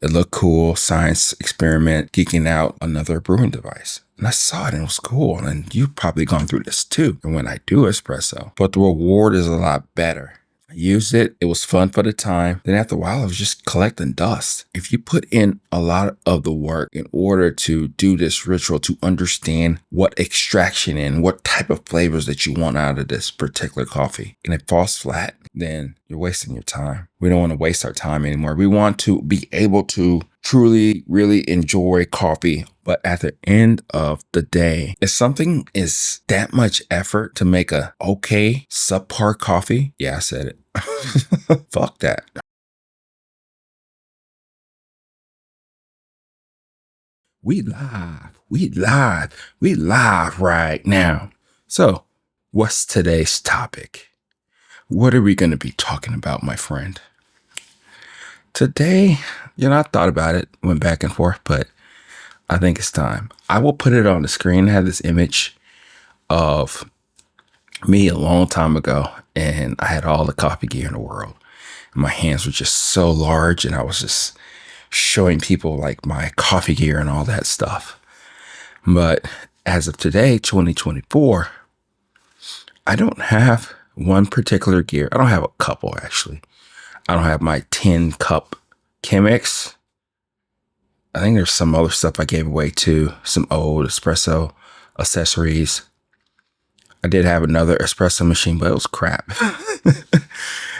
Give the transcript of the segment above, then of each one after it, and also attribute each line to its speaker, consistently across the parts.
Speaker 1: It looked cool, science experiment, geeking out, another brewing device. And I saw it and it was cool. And you've probably gone through this too. And when I do espresso, but the reward is a lot better. I used it. It was fun for the time. Then after a while, I was just collecting dust. If you put in a lot of the work in order to do this ritual, to understand what extraction and what type of flavors that you want out of this particular coffee, and it falls flat, then you're wasting your time. We don't want to waste our time anymore. We want to be able to truly, really enjoy coffee. But at the end of the day, if something is that much effort to make a okay subpar coffee, yeah, I said it. Fuck that. We live right now. So what's today's topic? What are we going to be talking about, my friend? Today, I thought about it, went back and forth, but I think it's time. I will put it on the screen. I have this image of me a long time ago, and I had all the coffee gear in the world. And my hands were just so large, and I was just showing people like my coffee gear and all that stuff. But as of today, 2024, I don't have one particular gear. I don't have a couple, actually. I don't have my 10 cup Chemex. I think there's some other stuff I gave away too. Some old espresso accessories. I did have another espresso machine, but it was crap. I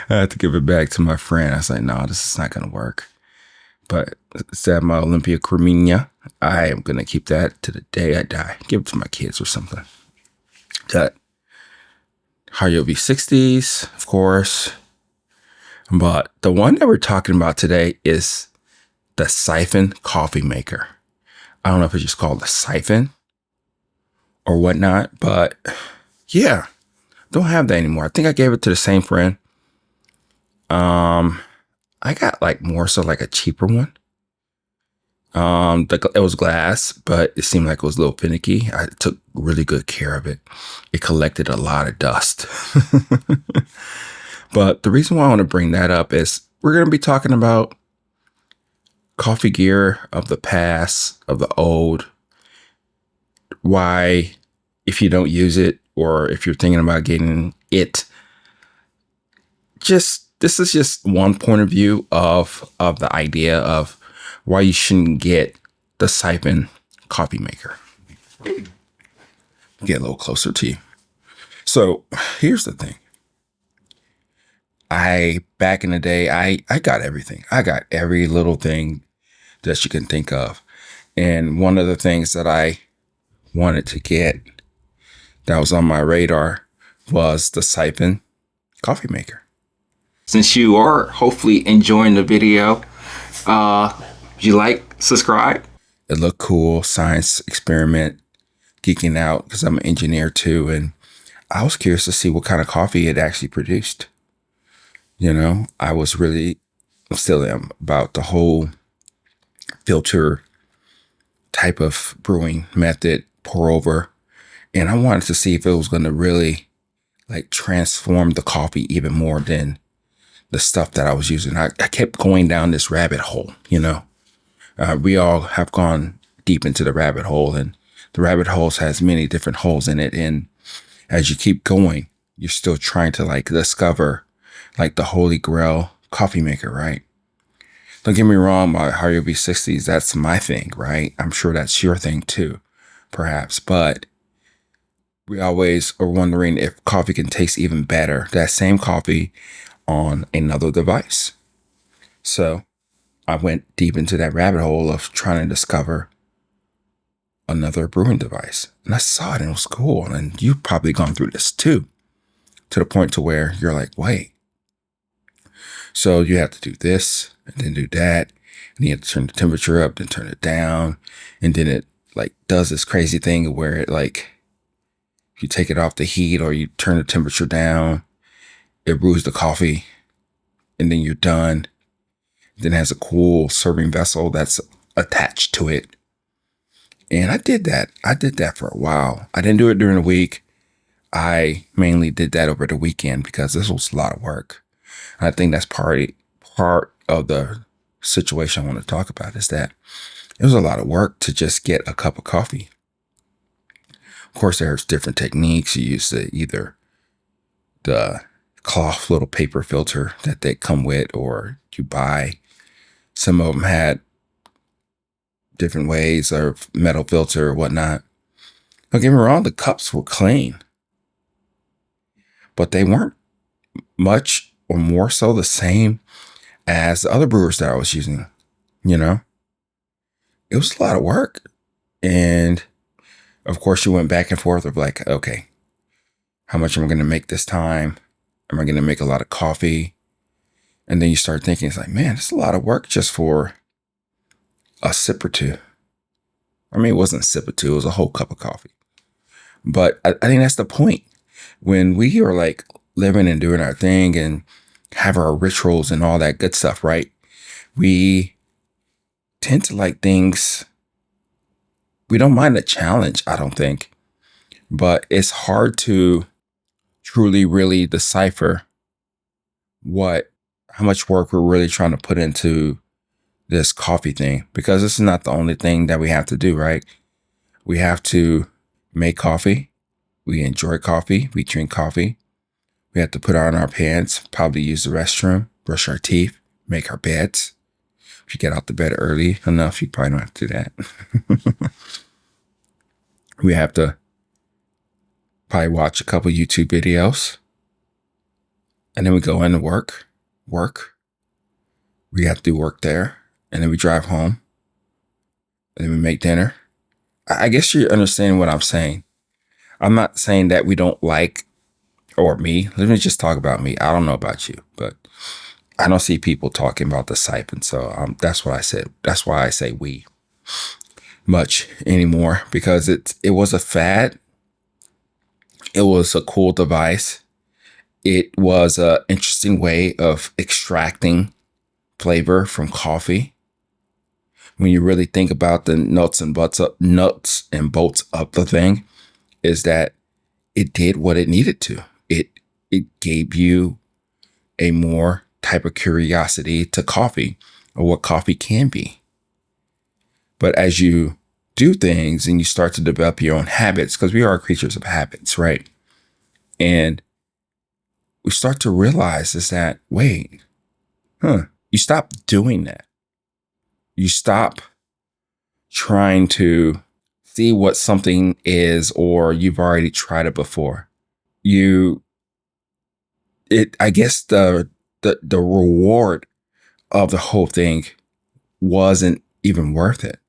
Speaker 1: had to give it back to my friend. I was like, no, this is not going to work. But instead, my Olympia Cremina, I am going to keep that to the day I die. Give it to my kids or something. That Hario V60s, of course. But the one that we're talking about today is the Siphon coffee maker. I don't know if it's just called the Siphon or whatnot, but yeah, don't have that anymore. I think I gave it to the same friend. I got like more so like a cheaper one. It was glass, but it seemed like it was a little finicky. I took really good care of it. It collected a lot of dust. But the reason why I want to bring that up is we're going to be talking about coffee gear of the past, of the old. Why, if you don't use it, or if you're thinking about getting it, this is just one point of view of the idea of why you shouldn't get the Siphon coffee maker. Get a little closer to you. So here's the thing. Back in the day, I got everything. I got every little thing that you can think of. And one of the things that I wanted to get that was on my radar was the Siphon coffee maker. Since you are hopefully enjoying the video, you like, subscribe. It looked cool, science experiment, geeking out because I'm an engineer too. And I was curious to see what kind of coffee it actually produced. I was really, still am, about the whole filter type of brewing method, pour over. And I wanted to see if it was going to really like transform the coffee even more than the stuff that I was using. I kept going down this rabbit hole, we all have gone deep into the rabbit hole, and the rabbit holes has many different holes in it. And as you keep going, you're still trying to like discover like the holy grail coffee maker, right? Don't get me wrong, my Hario V60s, that's my thing, right? I'm sure that's your thing too, perhaps. But we always are wondering if coffee can taste even better, that same coffee on another device. So I went deep into that rabbit hole of trying to discover another brewing device. And I saw it and it was cool. And you've probably gone through this too, to the point to where you're like, wait. So you have to do this and then do that. And you have to turn the temperature up, then turn it down. And then it like does this crazy thing where it like, you take it off the heat or you turn the temperature down, it brews the coffee and then you're done. Then it has a cool serving vessel that's attached to it. And I did that. I did that for a while. I didn't do it during the week. I mainly did that over the weekend because this was a lot of work. I think that's part of the situation I want to talk about is that it was a lot of work to just get a cup of coffee. Of course, there's different techniques. You use either the cloth little paper filter that they come with, or you buy. Some of them had different ways, or metal filter or whatnot. Don't get me wrong, the cups were clean, but they weren't much or more so the same as the other brewers that I was using. You know, it was a lot of work. And of course, you went back and forth of like, okay, how much am I going to make this time? Am I going to make a lot of coffee? And then you start thinking, it's like, man, it's a lot of work just for a sip or two. I mean, it wasn't a sip or two, it was a whole cup of coffee. But I think that's the point. When we are like living and doing our thing and have our rituals and all that good stuff, right? We tend to like things. We don't mind a challenge, I don't think. But it's hard to truly, really decipher how much work we're really trying to put into this coffee thing, because this is not the only thing that we have to do, right? We have to make coffee. We enjoy coffee. We drink coffee. We have to put on our pants, probably use the restroom, brush our teeth, make our beds. If you get out the bed early enough, you probably don't have to do that. We have to probably watch a couple YouTube videos. And then we go into work. We have to do work there. And then we drive home. And then we make dinner. I guess you're understanding what I'm saying. I'm not saying that we don't like, or me. Let me just talk about me. I don't know about you, but I don't see people talking about the Siphon. So that's what I said. That's why I say we much anymore, because it was a fad. It was a cool device. It was an interesting way of extracting flavor from coffee. When you really think about the nuts and bolts of the thing, is that it did what it needed to. It gave you a more type of curiosity to coffee, or what coffee can be. But as you do things and you start to develop your own habits, because we are creatures of habits, right? And we start to realize is that, wait, you stop doing that. You stop trying to see what something is, or you've already tried it before. I guess the reward of the whole thing wasn't even worth it.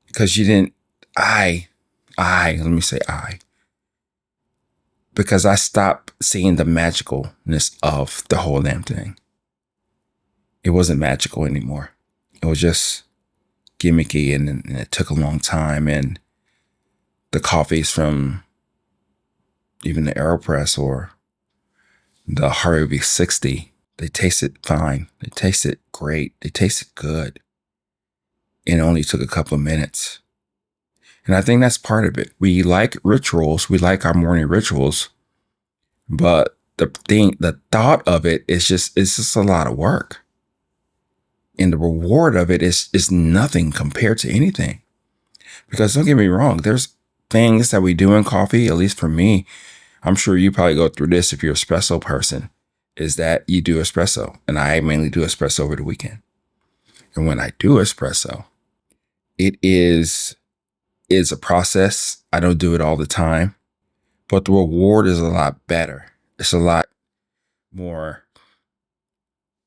Speaker 1: Because you didn't, let me say because I stopped seeing the magicalness of the whole damn thing. It wasn't magical anymore. It was just gimmicky, and it took a long time. And the coffees from even the AeroPress or the Harvey 60, they tasted fine. They tasted great. They tasted good. And it only took a couple of minutes. And I think that's part of it. We like rituals. We like our morning rituals. But the thought of it it's just a lot of work. And the reward of it is nothing compared to anything. Because don't get me wrong, there's things that we do in coffee, at least for me. I'm sure you probably go through this if you're an espresso person, is that you do espresso. And I mainly do espresso over the weekend. And when I do espresso, it is a process. I don't do it all the time, but the reward is a lot better. It's a lot more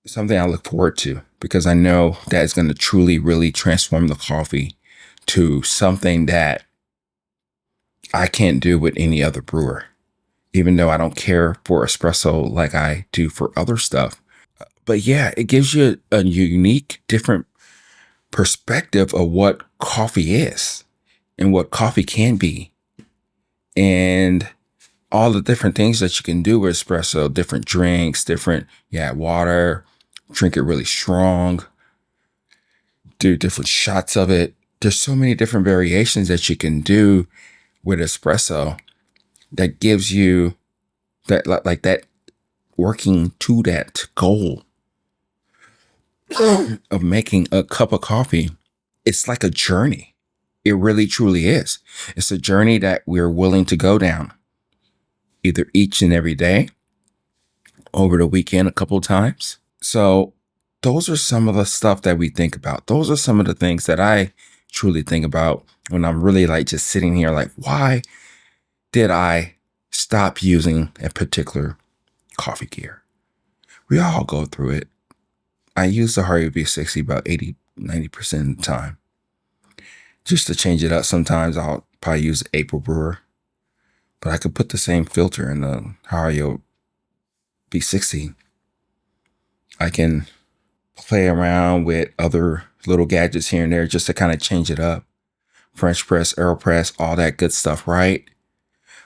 Speaker 1: something I look forward to, because I know that it's going to truly, really transform the coffee to something that I can't do with any other brewer, even though I don't care for espresso like I do for other stuff. But yeah, it gives you a unique, different perspective of what coffee is and what coffee can be, and all the different things that you can do with espresso, different drinks, water, drink it really strong, do different shots of it. There's so many different variations that you can do with espresso that gives you that, like that, working to that goal. of making a cup of coffee, it's like a journey. It really truly is. It's a journey that we're willing to go down either each and every day, over the weekend a couple of times. So those are some of the stuff that we think about. Those are some of the things that I truly think about when I'm really like just sitting here like, why did I stop using a particular coffee gear? We all go through it. I use the Harvey V60 about 80-90% of the time. Just to change it up, sometimes I'll probably use the April brewer, but I could put the same filter in the Harvey V60. I can play around with other little gadgets here and there just to kind of change it up. French press, AeroPress, all that good stuff, right?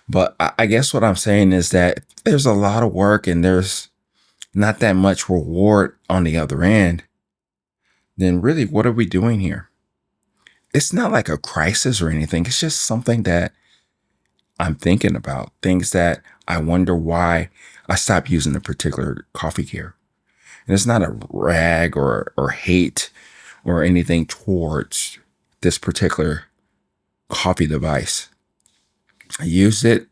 Speaker 1: But I guess what I'm saying is that there's a lot of work and there's not that much reward on the other end. Then really, what are we doing here? It's not like a crisis or anything. It's just something that I'm thinking about. Things that I wonder why I stopped using a particular coffee gear. And it's not a rag or hate or anything towards this particular coffee device. I used it.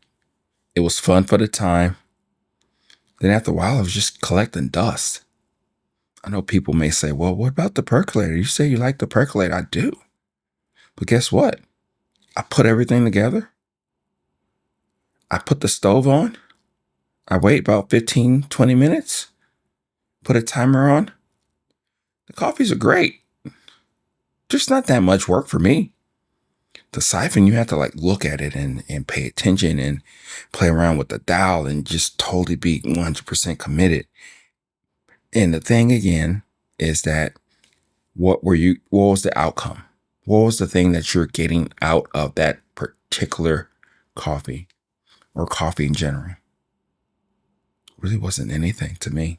Speaker 1: It was fun for the time. Then after a while, I was just collecting dust. I know people may say, well, what about the percolator? You say you like the percolator. I do. But guess what? I put everything together. I put the stove on. I wait about 15-20 minutes. Put a timer on. The coffees are great. Just not that much work for me. The siphon, you have to like look at it and pay attention and play around with the dial and just totally be 100% committed. And the thing again is that what was the outcome? What was the thing that you're getting out of that particular coffee or coffee in general? Really wasn't anything to me.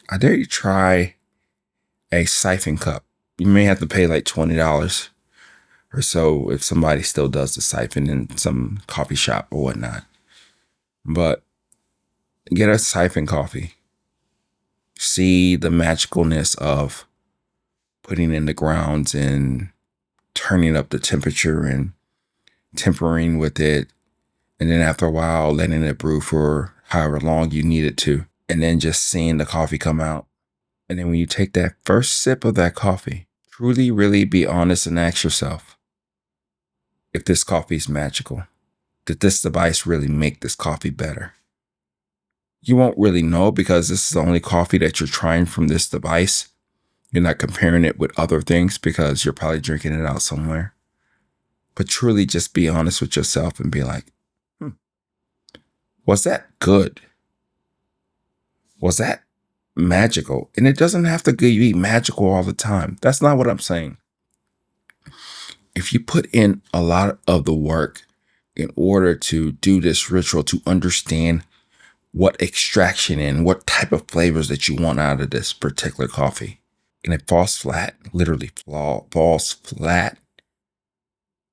Speaker 1: I dare you try a siphon cup. You may have to pay like $20 or so if somebody still does the siphon in some coffee shop or whatnot. But get a siphon coffee. See the magicalness of putting in the grounds and turning up the temperature and tempering with it. And then after a while, letting it brew for however long you need it to. And then just seeing the coffee come out. And then when you take that first sip of that coffee, truly, really be honest and ask yourself if this coffee is magical. Did this device really make this coffee better? You won't really know because this is the only coffee that you're trying from this device. You're not comparing it with other things because you're probably drinking it out somewhere. But truly just be honest with yourself and be like, was that good? Was that magical? And it doesn't have to be magical all the time. That's not what I'm saying. If you put in a lot of the work in order to do this ritual, to understand what extraction and what type of flavors that you want out of this particular coffee, and it falls flat, literally falls flat,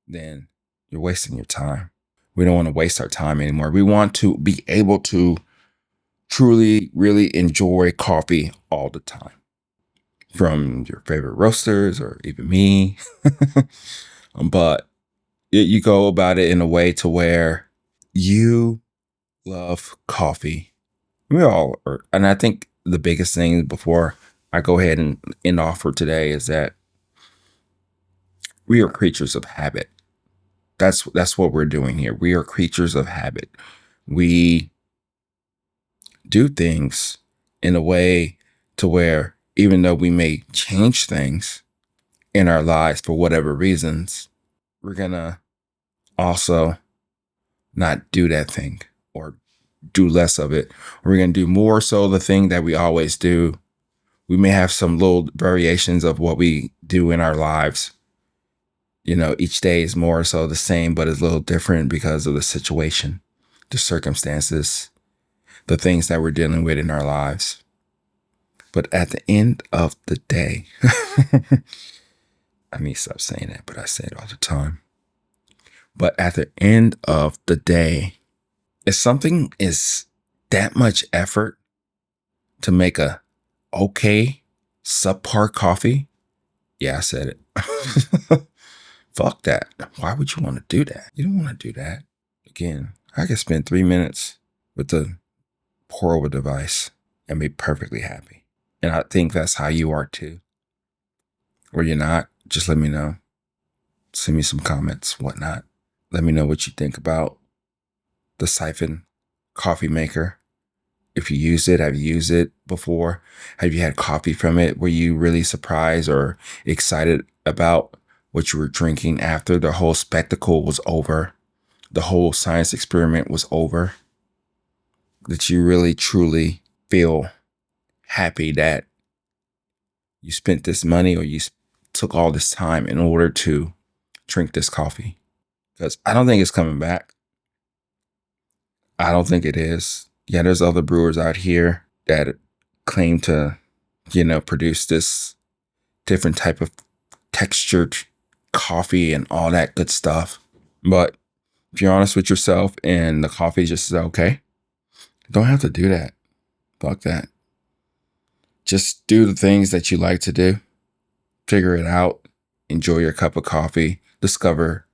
Speaker 1: then you're wasting your time. We don't want to waste our time anymore. We want to be able to truly, really enjoy coffee all the time. From your favorite roasters or even me. But you go about it in a way to where you love coffee. We all are. And I think the biggest thing before I go ahead and end off for today is that we are creatures of habit. That's what we're doing here. We are creatures of habit. We do things in a way to where even though we may change things in our lives for whatever reasons, we're going to also not do that thing or do less of it. We're going to do more so the thing that we always do. We may have some little variations of what we do in our lives. You know, each day is more so the same, but it's a little different because of the situation, the circumstances, the things that we're dealing with in our lives. But at the end of the day, I need to stop saying that, but I say it all the time. But at the end of the day, if something is that much effort to make a okay, subpar coffee. Yeah, I said it. Fuck that. Why would you want to do that? You don't want to do that. Again, I could spend 3 minutes with the pour over device and be perfectly happy. And I think that's how you are too. Or you're not, just let me know. Send me some comments, whatnot. Let me know what you think about the Siphon coffee maker. If you use it, have you used it before? Have you had coffee from it? Were you really surprised or excited about what you were drinking after the whole spectacle was over? The whole science experiment was over? Did you really, truly feel happy that you spent this money or you took all this time in order to drink this coffee? Because I don't think it's coming back. I don't think it is. Yeah, there's other brewers out here that claim to, produce this different type of textured coffee and all that good stuff. But if you're honest with yourself and the coffee just is okay, don't have to do that. Fuck that. Just do the things that you like to do. Figure it out. Enjoy your cup of coffee. Discover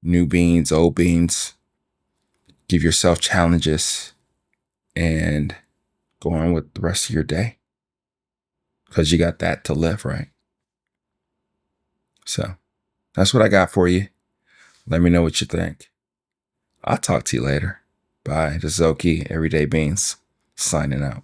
Speaker 1: new beans, old beans. Give yourself challenges and go on with the rest of your day. Because you got that to live, right? So that's what I got for you. Let me know what you think. I'll talk to you later. Bye. This is Oki, Everyday Beans, signing out.